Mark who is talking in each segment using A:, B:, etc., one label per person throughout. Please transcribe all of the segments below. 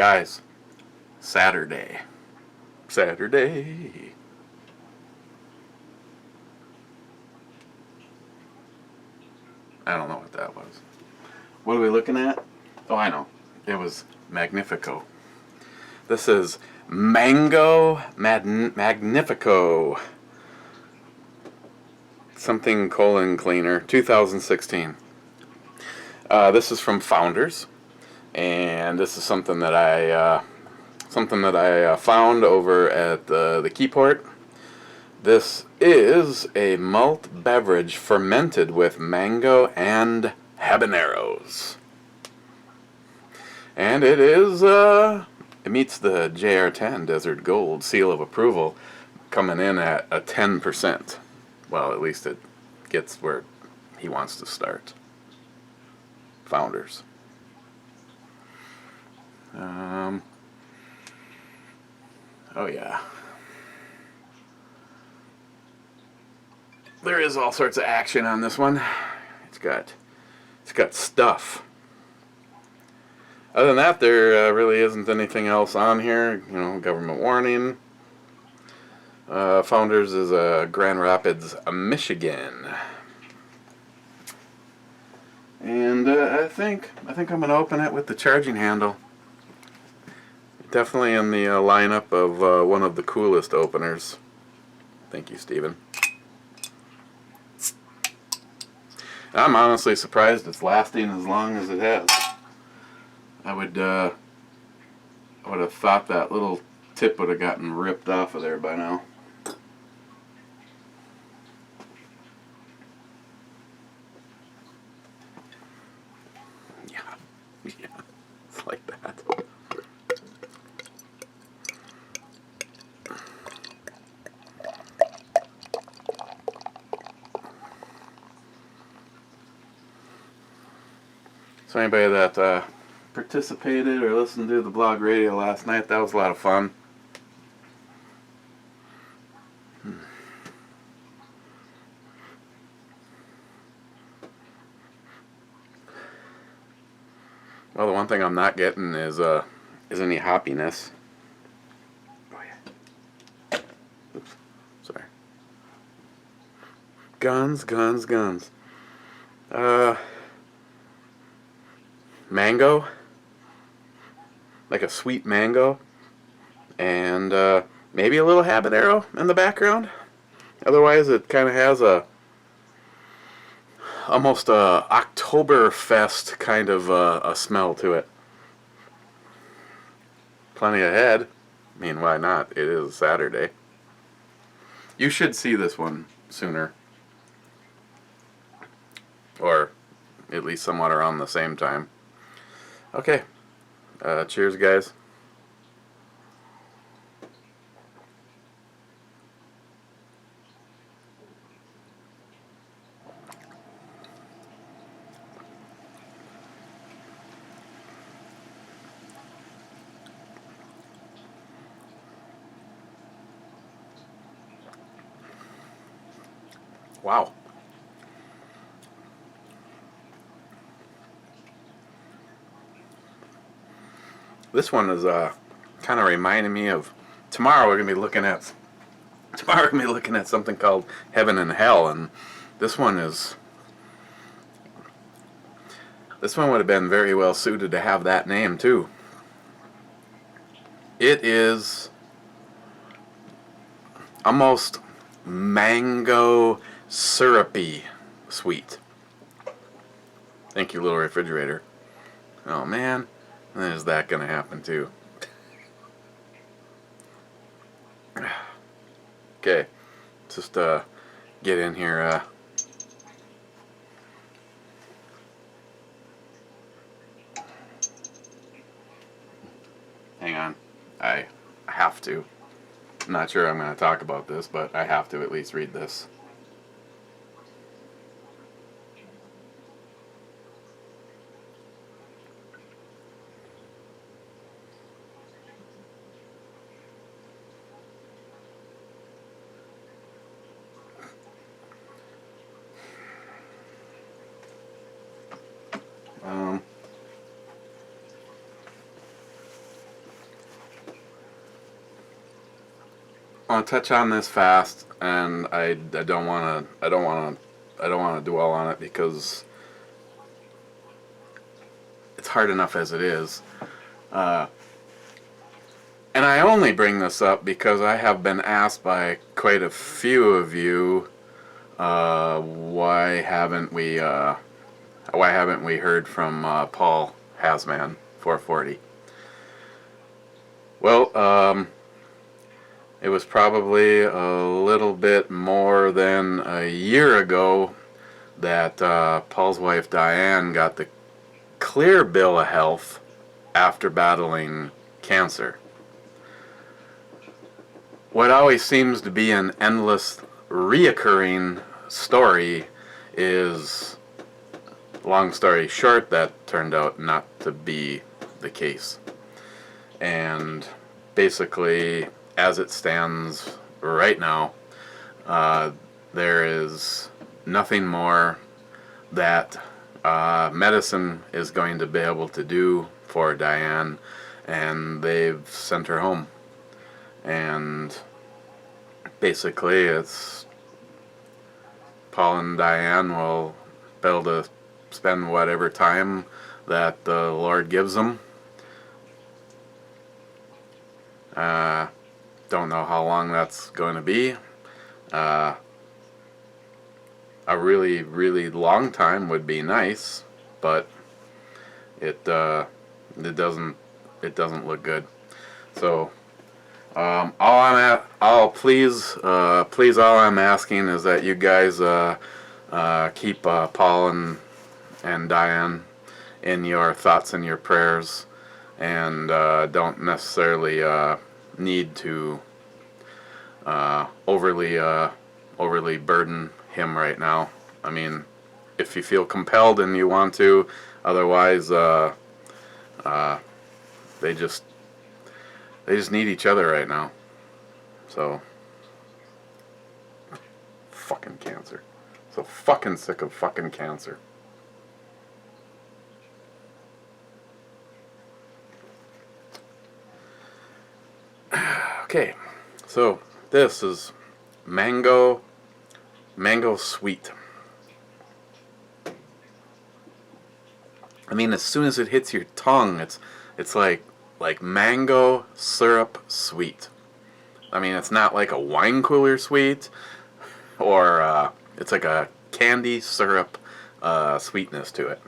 A: Guys, Saturday. Saturday. I don't know what that was. What are we looking at? Oh, I know. It was Magnifico. This is Mango Magnifico. Something colon cleaner, 2016. This is from Founders, and this is something that I found over at the Keyport. This is a malt beverage fermented with mango and habaneros, and it meets the JR10 Desert Gold seal of approval, coming in at a 10%. Well, at least it gets where he wants to start. Founders. Oh yeah. There is all sorts of action on this one. It's got stuff. Other than that, there really isn't anything else on here. You know, government warning. Founders is Grand Rapids, Michigan. And I think I'm gonna open it with the charging handle. Definitely in the lineup of one of the coolest openers. Thank you, Steven. I'm honestly surprised it's lasting as long as it has. I would have thought that little tip would have gotten ripped off of there by now. Yeah, it's like that. So anybody that participated or listened to the blog radio last night, that was a lot of fun. Well, the one thing I'm not getting is any hoppiness. Oh yeah. Oops. Sorry. Guns. Mango, like a sweet mango, and maybe a little habanero in the background. Otherwise, it kind of has almost a Oktoberfest kind of a smell to it. Plenty ahead. I mean, why not? It is Saturday. You should see this one sooner, or at least somewhat around the same time. Okay, cheers, guys. Wow. This one is kind of reminding me of tomorrow. We're gonna be looking at something called Heaven and Hell, and this one would have been very well suited to have that name too. It is almost mango syrupy sweet. Thank you, little refrigerator. Oh man. Is that going to happen too? Okay, just get in here. Hang on, I have to. I'm not sure I'm going to talk about this, but I have to at least read this. want to touch on this fast, and I don't want to dwell on it because it's hard enough as it is. And I only bring this up because I have been asked by quite a few of you, why haven't we heard from Paul Hasman 440? Well, it was probably a little bit more than a year ago that Paul's wife Diane got the clear bill of health after battling cancer. What always seems to be an endless, reoccurring story is, long story short, that turned out not to be the case. And basically, as it stands right now, there is nothing more that medicine is going to be able to do for Diane, and they've sent her home. And basically, it's Paul and Diane will be able to spend whatever time that the Lord gives them. Don't know how long that's going to be. A really, really long time would be nice, but it doesn't look good. So all I'm asking is that you guys keep Paul and Diane in your thoughts and your prayers, and don't necessarily need to overly burden him right now. I mean, if you feel compelled and you want to, otherwise they just need each other right now. So, fucking cancer. So fucking sick of fucking cancer. Okay, so this is mango sweet. I mean, as soon as it hits your tongue, it's like mango syrup sweet. I mean, it's not like a wine cooler sweet, or it's like a candy syrup sweetness to it.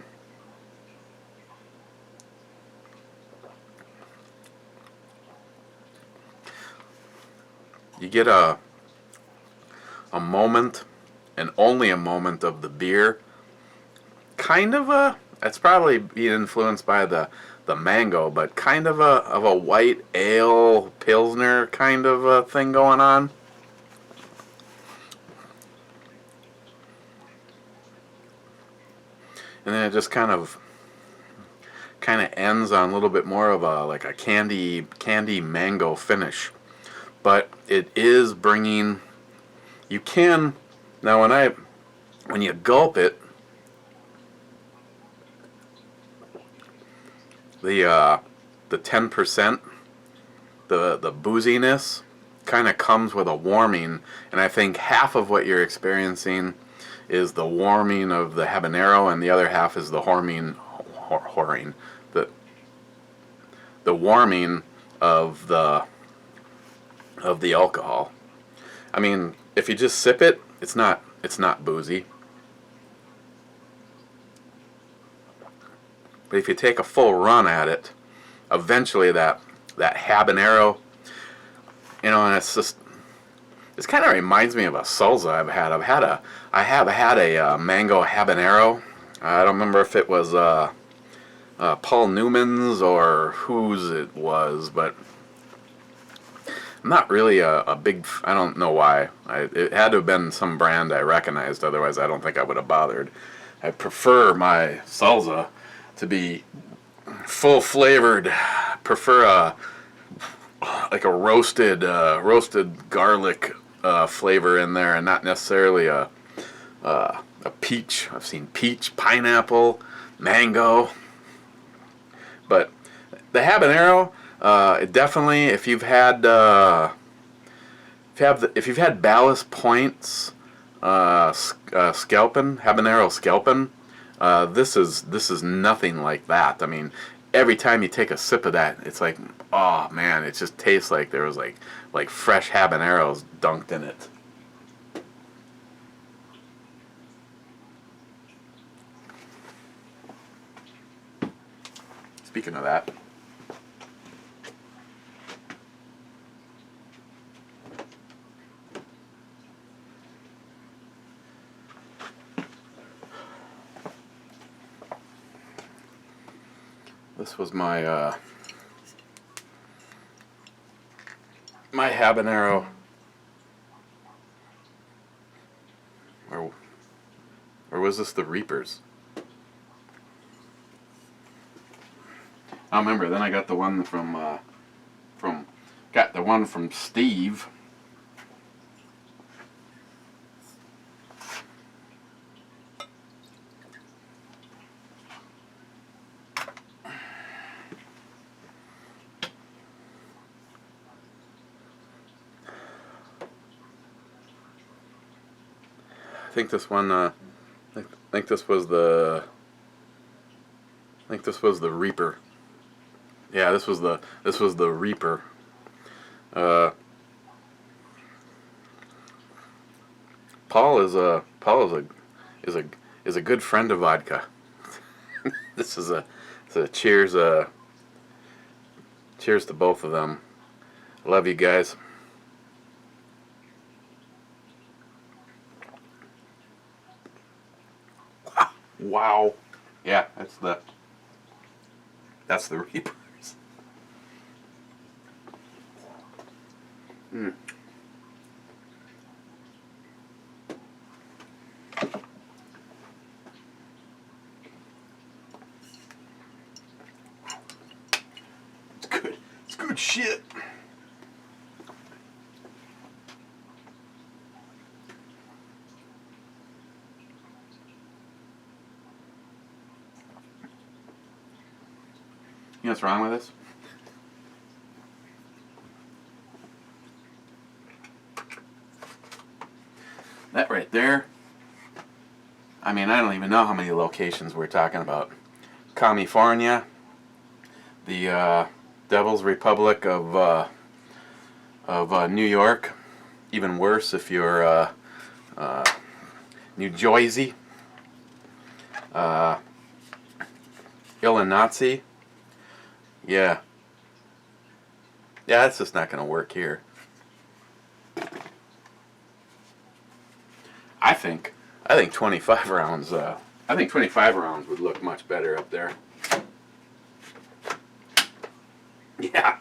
A: You get a moment, and only a moment, of the beer. Kind of it's probably being influenced by the mango, but kind of a white ale pilsner kind of a thing going on. And then it just kind of ends on a little bit more of a candy mango finish. But it is bringing, you can, now when you gulp it, the 10%, the booziness kind of comes with a warming, and I think half of what you're experiencing is the warming of the habanero, and the other half is the the warming of the alcohol. I mean, if you just sip it, it's not boozy. But if you take a full run at it, eventually that habanero, and it kind of reminds me of a salsa I've had. I have had a mango habanero. I don't remember if it was Paul Newman's or whose it was, but I'm not really a big, I don't know why. It had to have been some brand I recognized, otherwise I don't think I would have bothered. I prefer my salsa to be full flavored. Prefer a roasted garlic flavor in there, and not necessarily a peach. I've seen peach, pineapple, mango, but the habanero, it definitely, if you've had if you've had Ballast Point's Scalpin, Habanero Scalpin, this is nothing like that. I mean, every time you take a sip of that, it's like, oh man, it just tastes like there was like fresh habaneros dunked in it. Speaking of that, this was my my habanero, or was this the Reapers? I don't remember. Then I got the one from Steve. I think this one. I think this was the. I think this was the Reaper. Yeah, this was the Reaper. Paul is a good friend of vodka. This is a cheers. Cheers to both of them. Love you guys. Wow. Yeah, that's the Reapers. Mm. It's good. It's good shit. You know what's wrong with this? That right there. I mean, I don't even know how many locations we're talking about. California, the Devil's Republic of New York. Even worse if you're New Jersey, Illinois. Yeah. Yeah, that's just not going to work here. I think 25 rounds. I think 25 rounds would look much better up there. Yeah.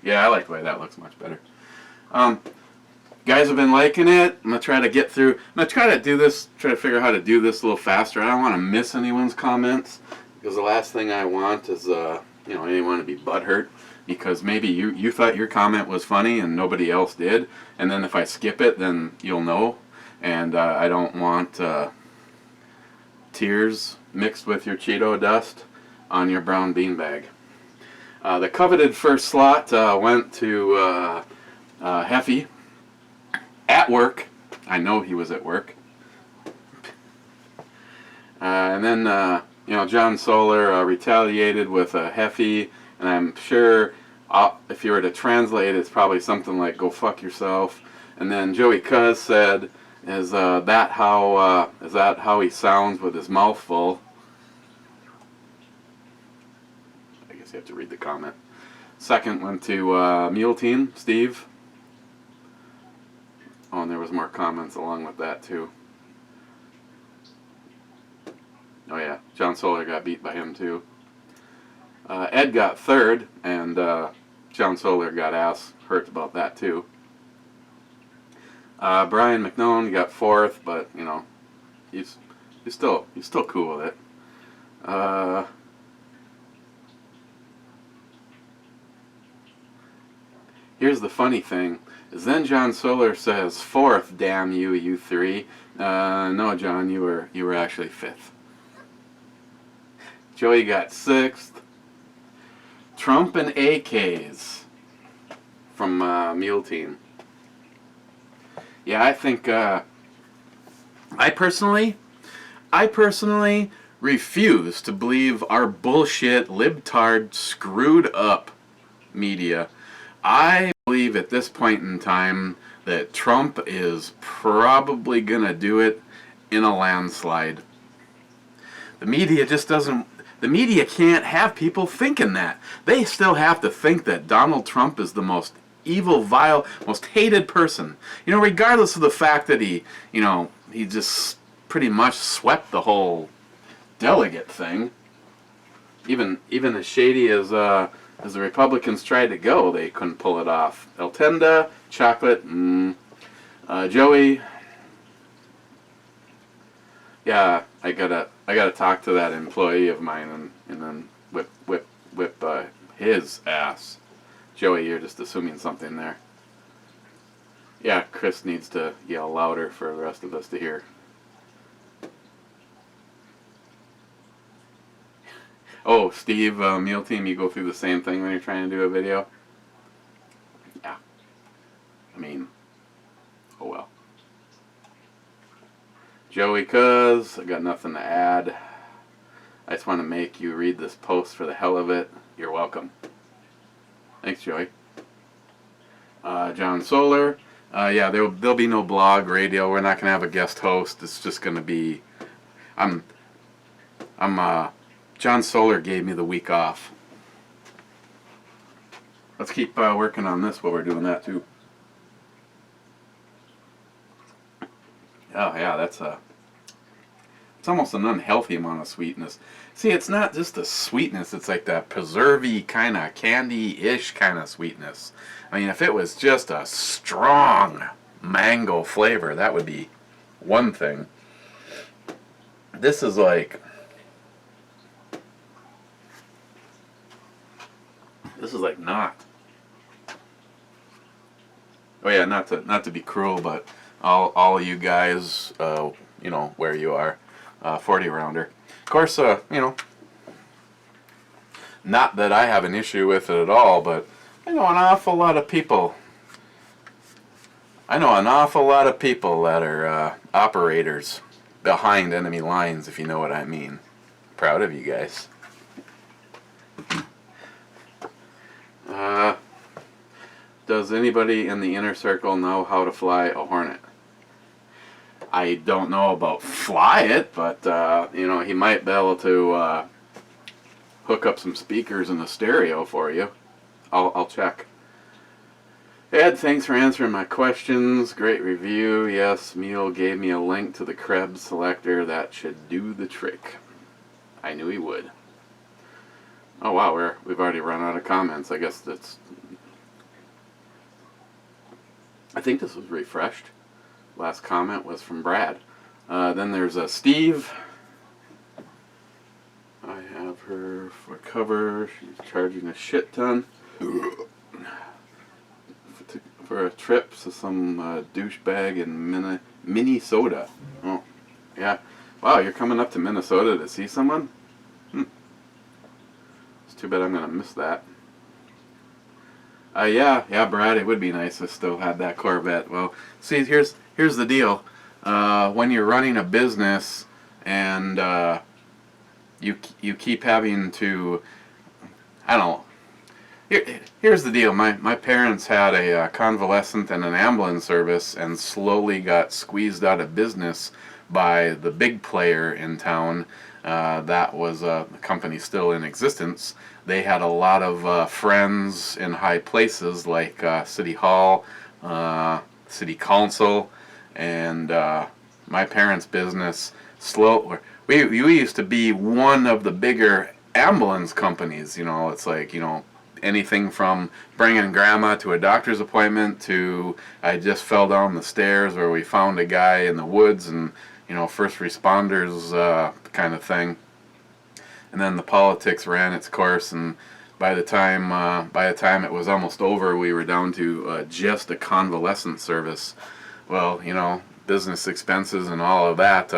A: Yeah, I like the way that looks much better. Guys have been liking it. I'm gonna try to get through. I'm gonna try to do this. Try to figure out how to do this a little faster. I don't want to miss anyone's comments because the last thing I want is anyone to be butthurt because maybe you thought your comment was funny and nobody else did, and then if I skip it, then you'll know. And I don't want tears mixed with your Cheeto dust on your brown beanbag. The coveted first slot went to Heffy at work. I know he was at work. And then John Solar retaliated with a Heffy, and I'm sure if you were to translate, it's probably something like "Go fuck yourself." And then Joey Cuz said, "Is that how he sounds with his mouth full?" I guess you have to read the comment. Second went to Mule Team, Steve. Oh, and there was more comments along with that too. Oh yeah, John Solar got beat by him too. Ed got third, and John Solar got ass hurt about that too. Brian McNone got fourth, but he's still cool with it. Here's the funny thing: is then John Solar says fourth. Damn you, you three. No, John, you were actually fifth. Joey got sixth. Trump and AKs from Mule Team. Yeah, I think I personally refuse to believe our bullshit, libtard, screwed up media. I believe at this point in time that Trump is probably gonna do it in a landslide. The media just doesn't. The media can't have people thinking that. They still have to think that Donald Trump is the most evil, vile, most hated person. You know, regardless of the fact that he just pretty much swept the whole delegate thing. Even as shady as the Republicans tried to go, they couldn't pull it off. El Tenda, chocolate, Joey. Yeah, I gotta talk to that employee of mine and then whip his ass. Joey, you're just assuming something there. Yeah, Chris needs to yell louder for the rest of us to hear. Oh, Steve, Meal Team, you go through the same thing when you're trying to do a video? Yeah. I mean, oh well. Joey, cuz, I got nothing to add. I just want to make you read this post for the hell of it. You're welcome. Thanks, Joey. John Solar. Yeah, there'll be no blog, radio. We're not going to have a guest host. It's just going to be... John Solar gave me the week off. Let's keep working on this while we're doing that, too. Oh, yeah, it's almost an unhealthy amount of sweetness. See, it's not just the sweetness, it's like that preservey kind of candy-ish kind of sweetness. I mean, if it was just a strong mango flavor, that would be one thing. This is like... not. Oh yeah, not to be cruel, but all of you guys, you know where you are, 40 rounder. Of course, you know, not that I have an issue with it at all, but I know an awful lot of people. I know an awful lot of people that are operators behind enemy lines, if you know what I mean. Proud of you guys. Does anybody in the inner circle know how to fly a Hornet? I don't know about fly it, but you know, he might be able to hook up some speakers and a stereo for you. I'll check. Ed, thanks for answering my questions. Great review. Yes, Mule gave me a link to the Krebs selector. That should do the trick. I knew he would. Oh wow, we've already run out of comments. I guess that's... I think this was refreshed. Last comment was from Brad. Then there's Steve. I have her for cover. She's charging a shit ton for a trip to some douchebag in Minnesota. Oh, yeah. Wow, you're coming up to Minnesota to see someone? It's too bad I'm going to miss that. Yeah, Brad, it would be nice if I still had that Corvette. Well, see, here's the deal. When you're running a business and you keep having to, I don't know. Here's the deal. My parents had a convalescent and an ambulance service and slowly got squeezed out of business by the big player in town. That was a company still in existence. They had a lot of friends in high places like City Hall, City Council, and my parents' business. We used to be one of the bigger ambulance companies. You know, it's like, you know, anything from bringing grandma to a doctor's appointment to I just fell down the stairs, or we found a guy in the woods, and you know, first responders kind of thing. And then the politics ran its course, and by the time it was almost over, we were down to just a convalescent service. Well, you know, business expenses and all of that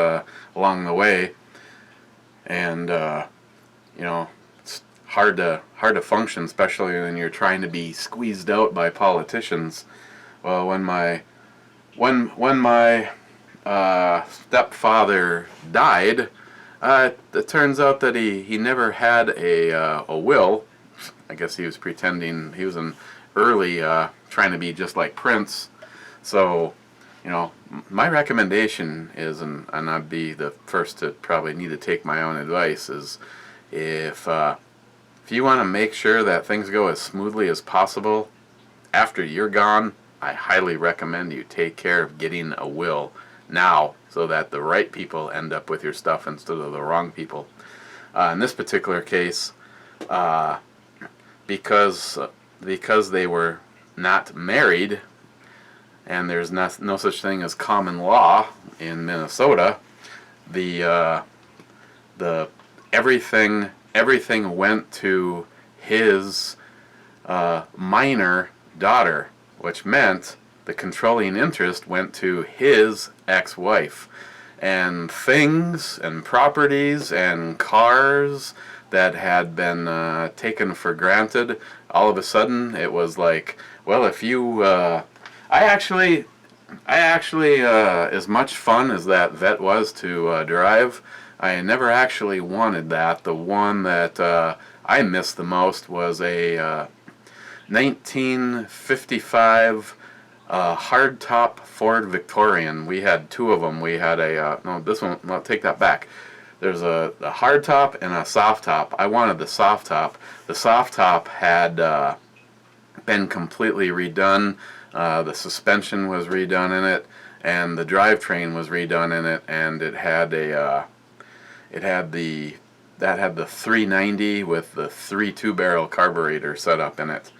A: along the way, and you know, it's hard to function, especially when you're trying to be squeezed out by politicians. Well, when my when my stepfather died, it turns out that he never had a will. I guess he was pretending he was an early trying to be just like Prince. So, you know, my recommendation is, and I'd be the first to probably need to take my own advice, is if you want to make sure that things go as smoothly as possible after you're gone, I highly recommend you take care of getting a will now so that the right people end up with your stuff instead of the wrong people. In this particular case, because they were not married, and there's no such thing as common law in Minnesota, the everything went to his minor daughter, which meant the controlling interest went to his ex-wife. And things and properties and cars that had been taken for granted, all of a sudden it was like, well, if you... I actually, as much fun as that vet was to drive, I never actually wanted that. The one that I missed the most was a 1955 hardtop Ford Victorian. We had two of them. We had a no, this one. I'll take that back. There's a hardtop and a soft top. I wanted the soft top. The soft top had been completely redone. The suspension was redone in it, and the drivetrain was redone in it, and it had the 390 with the 3 2-barrel carburetor set up in it.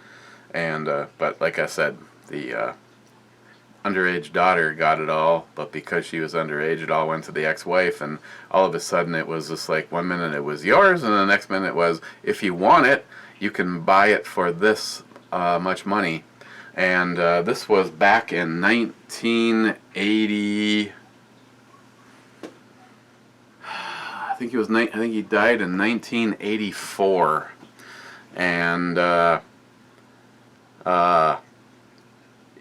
A: And but like I said, the underage daughter got it all, but because she was underage, it all went to the ex-wife, and all of a sudden it was just like, one minute it was yours, and the next minute it was, if you want it, you can buy it for this much money. And this was back in 1980. I think he died in 1984, and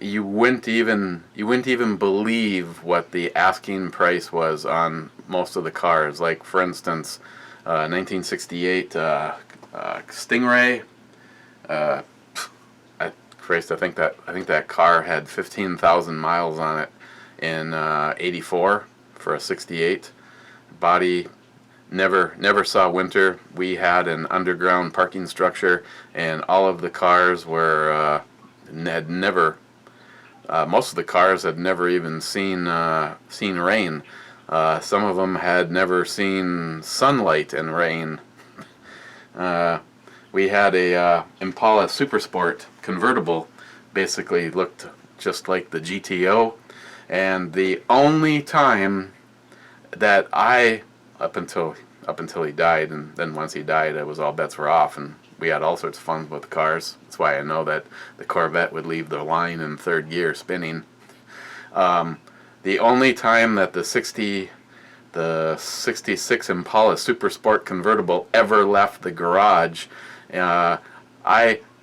A: you wouldn't even believe what the asking price was on most of the cars. Like, for instance, 1968 Stingray. Christ, I think that car had 15,000 miles on it in '84 for a '68. Body never saw winter. We had an underground parking structure, and all of the cars were had never. Most of the cars had never even seen rain. Some of them had never seen sunlight and rain. We had a Impala Supersport convertible, basically looked just like the GTO, and the only time that up until he died, and then once he died, it was all bets were off, and we had all sorts of fun with the cars. That's why I know that the Corvette would leave the line in third gear spinning. The only time that the 66 Impala Supersport convertible ever left the garage,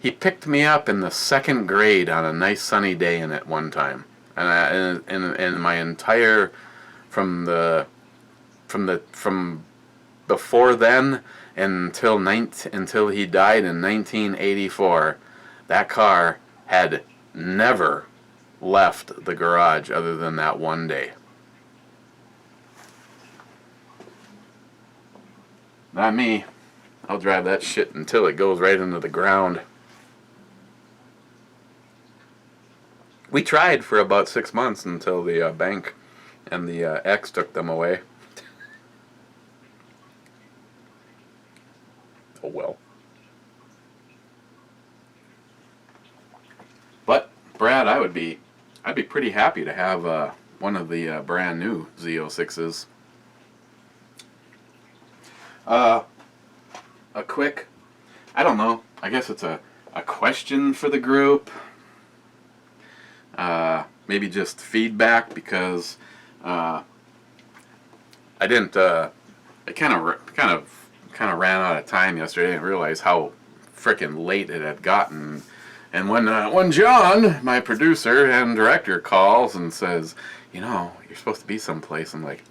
A: he picked me up in the second grade on a nice sunny day in it one time, and my entire from before then until he died in 1984, that car had never left the garage other than that one day. Not me. I'll drive that shit until it goes right into the ground. We tried for about 6 months until the bank and the ex took them away. Oh well. But Brad, I'd be pretty happy to have one of the brand new Z06s. A quick, I don't know, I guess it's a question for the group. Maybe just feedback, because I didn't. I kind of ran out of time yesterday and realized how frickin' late it had gotten, And when John, my producer and director, calls and says, you know, you're supposed to be someplace, I'm like,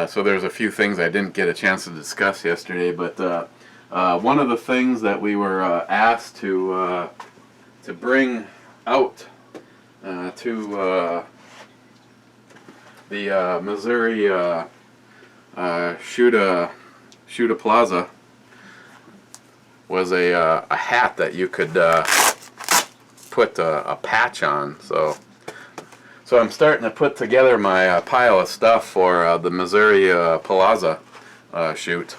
A: so there's a few things I didn't get a chance to discuss yesterday, but one of the things that we were asked to bring out to the Missouri Shoot Plaza was a hat that you could put a patch on. So I'm starting to put together my pile of stuff for the Missouri Plaza shoot.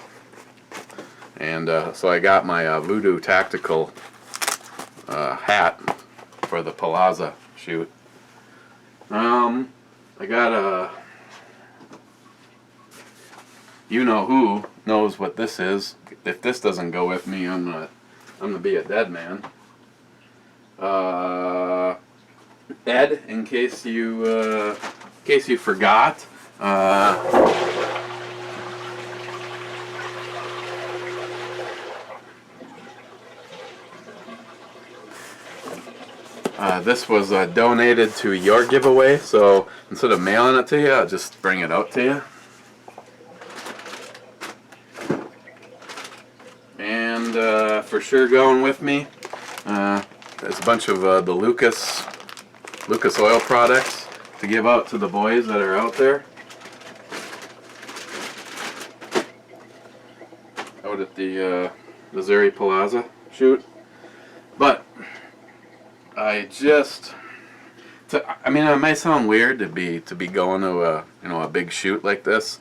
A: And so I got my Voodoo Tactical hat for the Plaza shoot. I got a, you know who knows what this is. If this doesn't go with me, I'm gonna be a dead man. Ed, in case you forgot, this was donated to your giveaway, so instead of mailing it to you, I'll just bring it out to you. And for sure going with me, there's a bunch of the Lucas Oil products to give out to the boys that are out there. Out at the Missouri Plaza shoot. But I mean, it might sound weird to be going to a big shoot like this,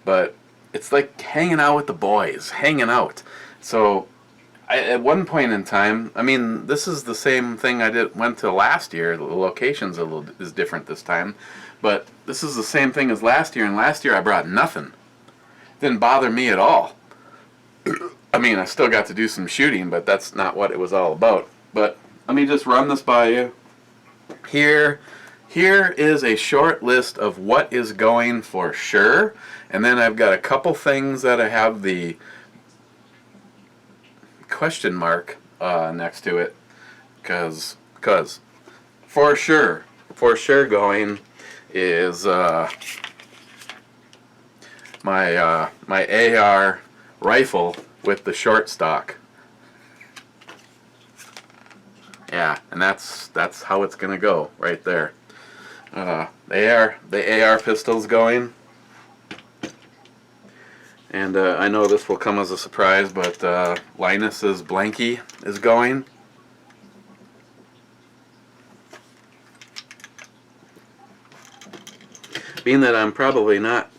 A: but it's like hanging out with the boys, hanging out. So at one point in time, I mean, this is the same thing I went to last year. The location's is different this time, but this is the same thing as last year. And last year I brought nothing. Didn't bother me at all. I mean, I still got to do some shooting, but that's not what it was all about. But let me just run this by you. Here is a short list of what is going for sure, and then I've got a couple things that I have the question mark next to it, because for sure going is my AR rifle with the short stock. Yeah, and that's how it's gonna go right there. The AR pistol's going. And I know this will come as a surprise, but Linus's Blanky is going. Being that I'm probably not,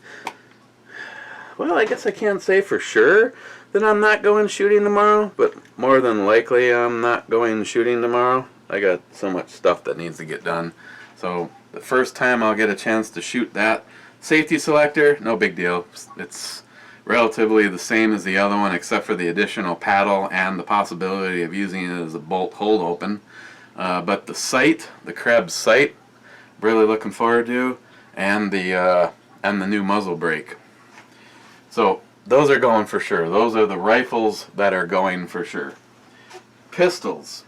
A: well, I guess I can't say for sure that I'm not going shooting tomorrow, but more than likely I'm not going shooting tomorrow. I got so much stuff that needs to get done. So the first time I'll get a chance to shoot that safety selector, no big deal. It's relatively the same as the other one, except for the additional paddle and the possibility of using it as a bolt hold open. But the sight, the Krebs sight, really looking forward to, and the new muzzle brake. So those are going for sure. Those are the rifles that are going for sure. Pistols.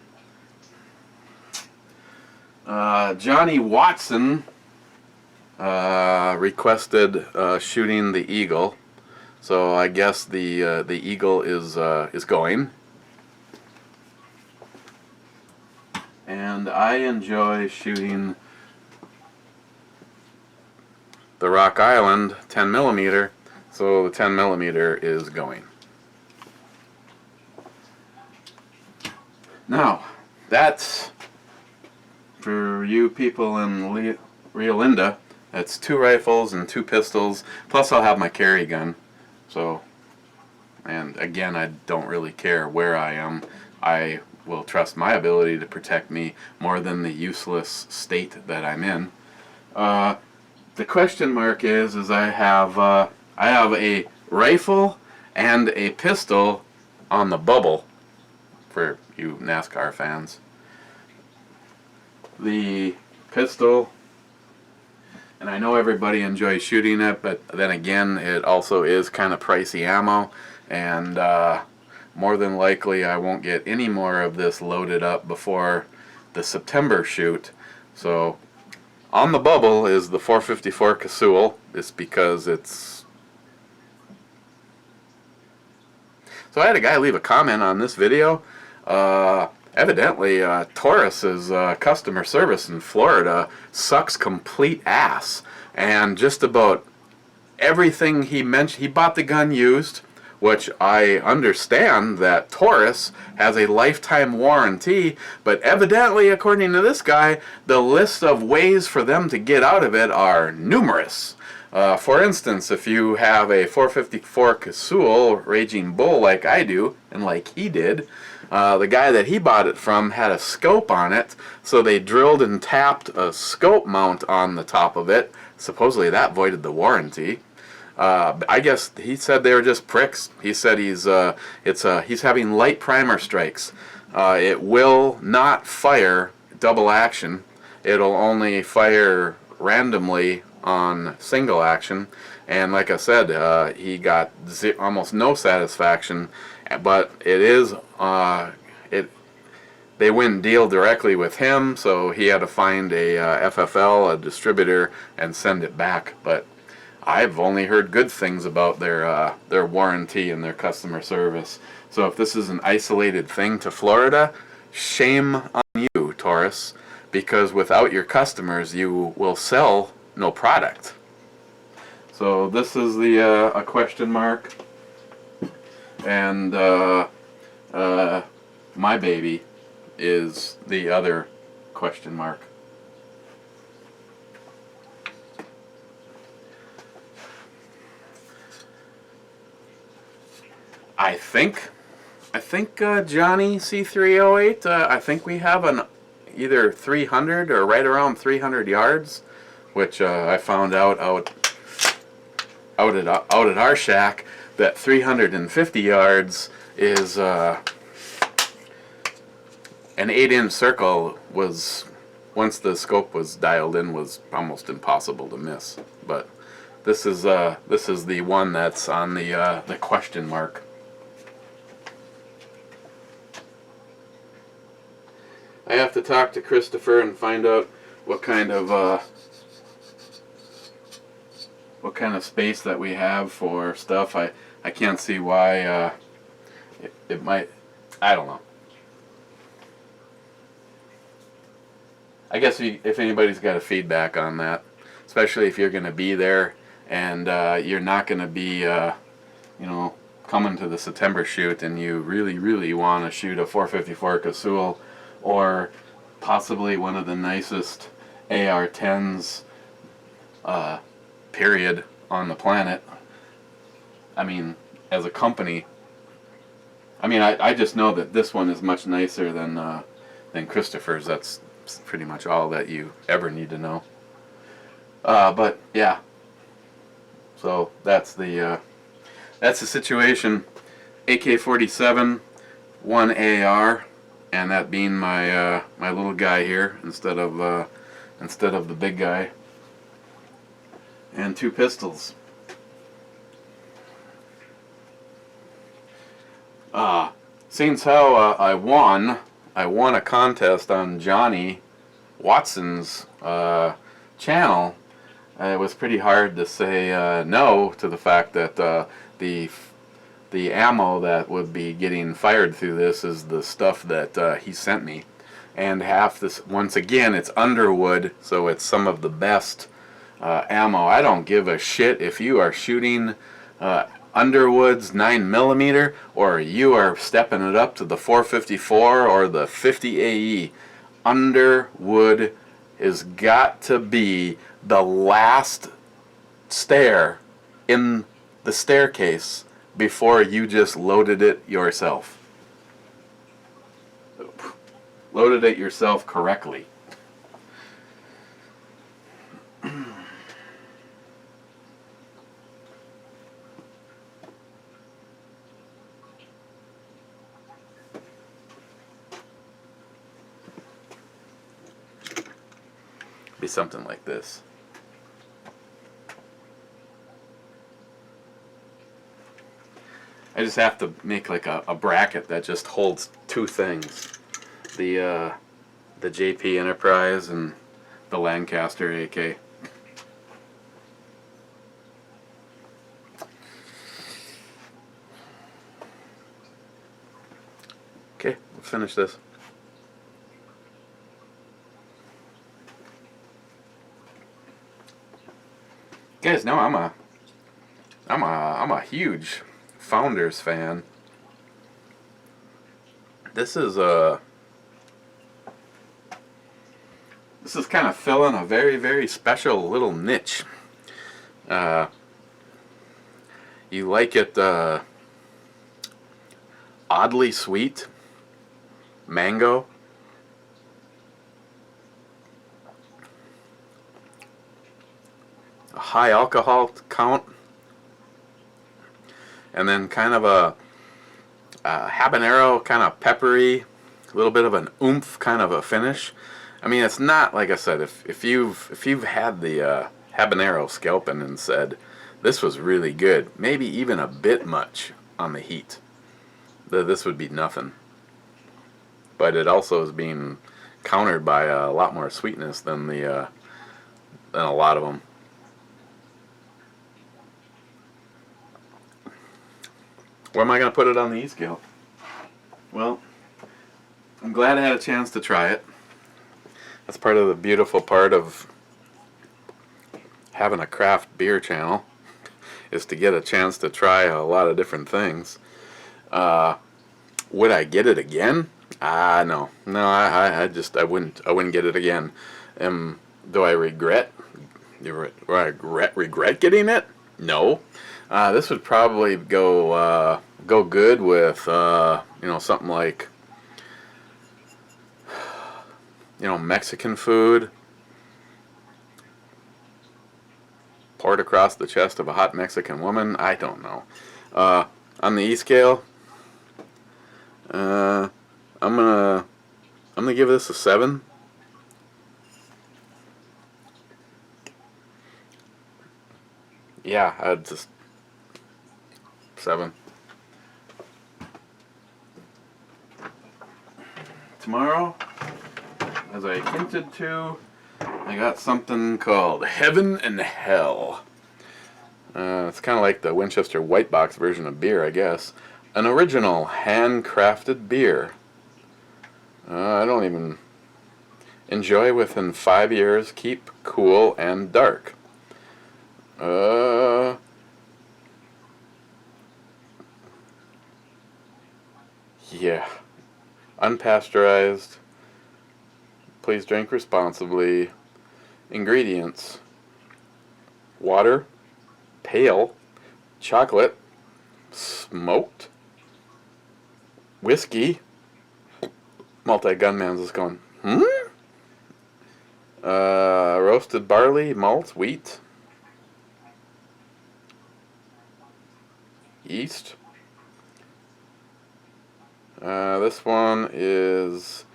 A: Johnny Watson requested shooting the Eagle. So I guess the Eagle is going, and I enjoy shooting the Rock Island 10mm, so the 10mm is going. Now that's for you people in Rio Linda. That's 2 rifles and 2 pistols. Plus I'll have my carry gun. So, and again, I don't really care where I am. I will trust my ability to protect me more than the useless state that I'm in. The question mark is I have a rifle and a pistol on the bubble for you NASCAR fans. The pistol, and I know everybody enjoys shooting it, but then again, it also is kind of pricey ammo, and more than likely I won't get any more of this loaded up before the September shoot. So on the bubble is the 454 Casual. It's because it's... So I had a guy leave a comment on this video. Evidently, Taurus's customer service in Florida sucks complete ass. And just about everything he mentioned, he bought the gun used, which I understand that Taurus has a lifetime warranty, but evidently, according to this guy, the list of ways for them to get out of it are numerous. For instance, if you have a 454 Casual Raging Bull like I do, and like he did, the guy that he bought it from had a scope on it, so they drilled and tapped a scope mount on the top of it. Supposedly that voided the warranty. I guess he said they were just pricks. He said he's having light primer strikes. It will not fire double action. It'll only fire randomly on single action. And like I said, he got almost no satisfaction. But it is they wouldn't deal directly with him, so he had to find a FFL, a distributor, and send it back. But I've only heard good things about their warranty and their customer service. So if this is an isolated thing to Florida, shame on you, Taurus, because without your customers, you will sell no product. So this is the a question mark, and my baby is the other question mark. I think Johnny C308, I think we have an either 300 or right around 300 yards, which I found out at our shack that 350 yards is an 8-inch circle was, once the scope was dialed in, was almost impossible to miss. But this is the one that's on the question mark. I have to talk to Christopher and find out what kind of space that we have for stuff. I can't see why it might. I don't know. I guess if anybody's got a feedback on that, especially if you're going to be there and you're not going to be, coming to the September shoot, and you really want to shoot a 454 Casual or possibly one of the nicest AR-10s period on the planet. I mean, as a company, I just know that this one is much nicer than Christopher's. That's pretty much all that you ever need to know. But yeah, so that's the situation. AK-47, one AR, and that being my my little guy here instead of the big guy, and 2 pistols. Since how I won a contest on Johnny Watson's channel, it was pretty hard to say no to the fact that the ammo that would be getting fired through this is the stuff that he sent me. And half this, once again, it's Underwood, so it's some of the best ammo. I don't give a shit if you are shooting Underwood's 9mm or you are stepping it up to the 454 or the 50 AE. Underwood has got to be the last stair in the staircase before you just loaded it yourself. Loaded it yourself correctly. Be something like this. I just have to make like a bracket that just holds two things. The JP Enterprise and the Lancaster AK. Okay, let's finish this. You guys know I'm a huge Founders fan. This is kind of filling a very, very special little niche. You like it oddly sweet, mango, a high alcohol count, and then kind of a habanero, kind of peppery, a little bit of an oomph kind of a finish. I mean, it's not, like I said, if you've had the habanero scalping and said this was really good, maybe even a bit much on the heat, this would be nothing. But it also is being countered by a lot more sweetness than than a lot of them. Where am I going to put it on the E-scale? Well, I'm glad I had a chance to try it. That's part of the beautiful part of having a craft beer channel, is to get a chance to try a lot of different things. Would I get it again? No. I wouldn't get it again. Do I regret getting it? No. This would probably go good with something like Mexican food poured across the chest of a hot Mexican woman. I don't know. On the E-scale, I'm gonna give this a 7. Yeah, I'd just 7. Tomorrow, as I hinted to, I got something called Heaven and Hell. It's kind of like the Winchester White Box version of beer, I guess. An original handcrafted beer. I don't even enjoy within 5 years, keep cool and dark. Yeah. Unpasteurized. Please drink responsibly. Ingredients: water, pale, chocolate, smoked, whiskey. Multi-gunman's is going, roasted barley, malt, wheat, yeast. This one is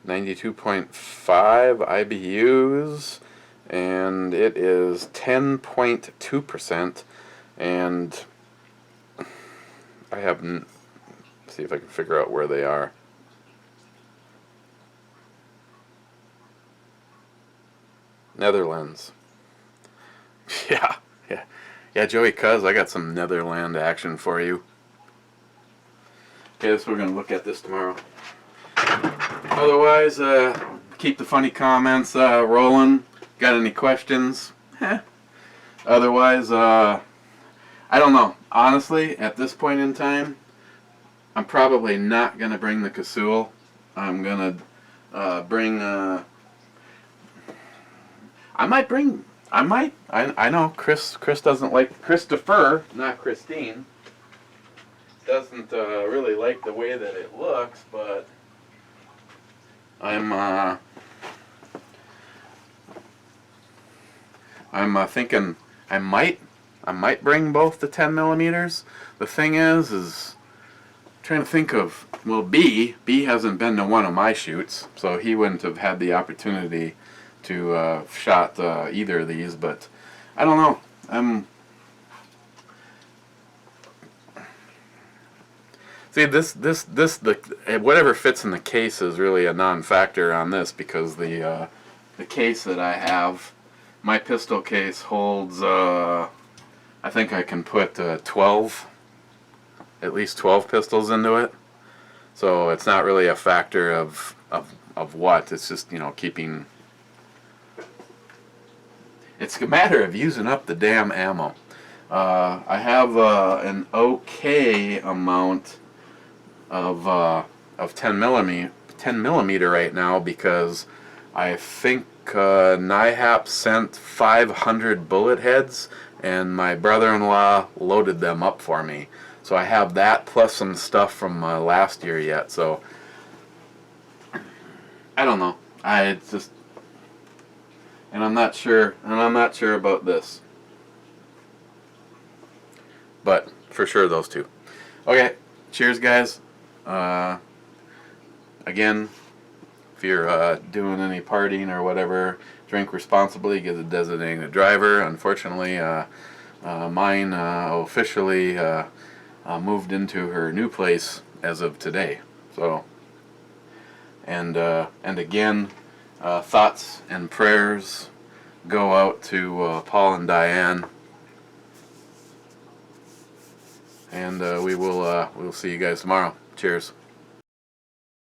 A: 92.5 IBUs, and it is 10.2%, and I haven't, see if I can figure out where they are. Netherlands. Yeah, Joey Cuz, I got some Netherland action for you. Okay, so we're going to look at this tomorrow. Otherwise, keep the funny comments rolling. Got any questions? Otherwise, I don't know. Honestly, at this point in time, I'm probably not going to bring the Casul. I'm going to bring... I know Chris doesn't like... Christopher, not Christine, doesn't really like the way that it looks, but I'm thinking I might bring both the 10 millimeters. The thing is trying to think of, well, B hasn't been to one of my shoots, so he wouldn't have had the opportunity to shot either of these, but I don't know. See, whatever fits in the case is really a non-factor on this, because the case that I have, my pistol case holds, I think I can put 12, at least 12 pistols into it. So it's not really a factor of what. It's just, keeping. It's a matter of using up the damn ammo. I have an okay amount of 10 millimeter right now, because I think NIHAP sent 500 bullet heads, and my brother-in-law loaded them up for me. So I have that plus some stuff from last year yet. So I don't know. And I'm not sure about this. But for sure those two. Okay, cheers, guys. Again, if you're doing any partying or whatever, drink responsibly. Get a designated driver. Unfortunately, mine officially moved into her new place as of today. So, and again, thoughts and prayers go out to Paul and Diane. And we'll see you guys tomorrow. Cheers.